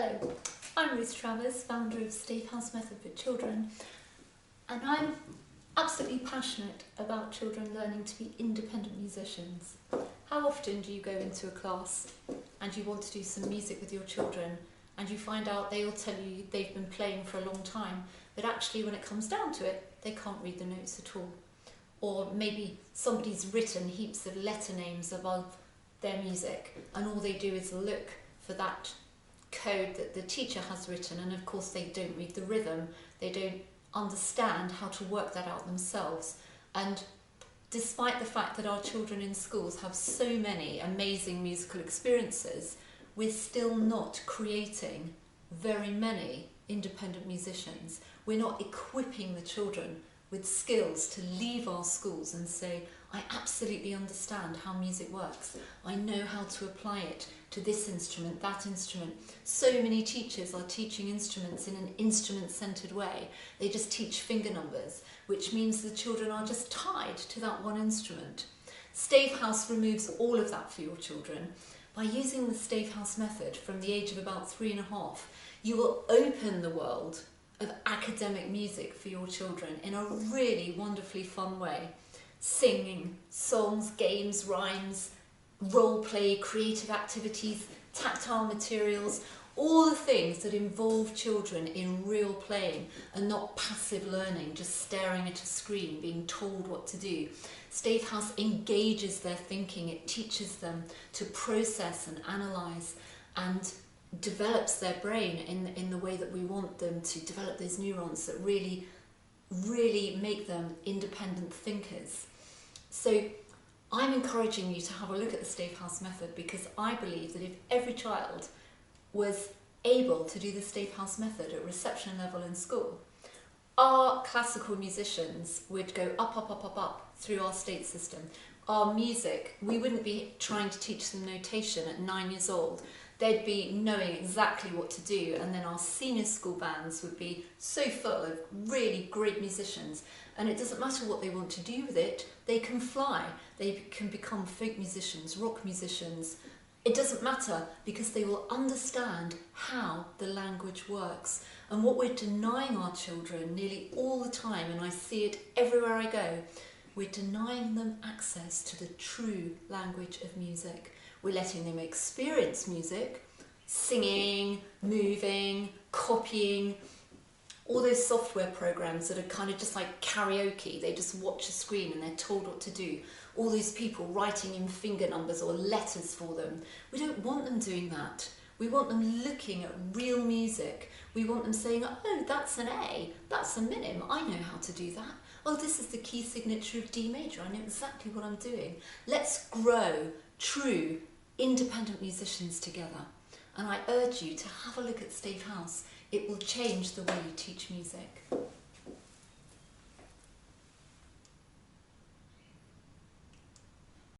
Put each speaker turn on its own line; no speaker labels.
Hello, I'm Ruth, founder of Stave Method for Children, and I'm absolutely passionate about children learning to be independent musicians. How often do you go into a class and you want to do some music with your children and you find out they all tell you they've been playing for a long time, but actually when it comes down to it, they can't read the notes at all. Or maybe somebody's written heaps of letter names above their music and all they do is look for that code that the teacher has written, and of course they don't read the rhythm, they don't understand how to work that out themselves. And despite the fact that our children in schools have so many amazing musical experiences, we're still not creating very many independent musicians. We're not equipping the children with skills to leave our schools and say, I absolutely understand how music works. I know how to apply it to this instrument, that instrument. So many teachers are teaching instruments in an instrument-centred way. They just teach finger numbers, which means the children are just tied to that one instrument. Stave House removes all of that for your children. By using the Stave House method from the age of about 3.5, you will open the world of academic music for your children in a really wonderfully fun way. Singing, songs, games, rhymes, role play, creative activities, tactile materials, all the things that involve children in real playing and not passive learning, just staring at a screen, being told what to do. Stave House engages their thinking, it teaches them to process and analyse and develops their brain in the way that we want them to develop those neurons that really make them independent thinkers. So I'm encouraging you to have a look at the Stave House method, because I believe that if every child was able to do the Stave House method at reception level in school, our classical musicians would go up through our state system. Our music, we wouldn't be trying to teach them notation at 9 years old. They'd be knowing exactly what to do, and then our senior school bands would be so full of really great musicians, and it doesn't matter what they want to do with it, they can fly, they can become folk musicians, rock musicians. It doesn't matter, because they will understand how the language works. And what we're denying our children nearly all the time, and I see it everywhere I go, we're denying them access to the true language of music. We're letting them experience music, singing, moving, copying, all those software programs that are kind of just like karaoke. They just watch a screen and they're told what to do. All these people writing in finger numbers or letters for them. We don't want them doing that. We want them looking at real music. We want them saying, oh, that's an A, that's a minim, I know how to do that. Oh, this is the key signature of D major, I know exactly what I'm doing. Let's grow true independent musicians together. And I urge you to have a look at Stave House. It will change the way you teach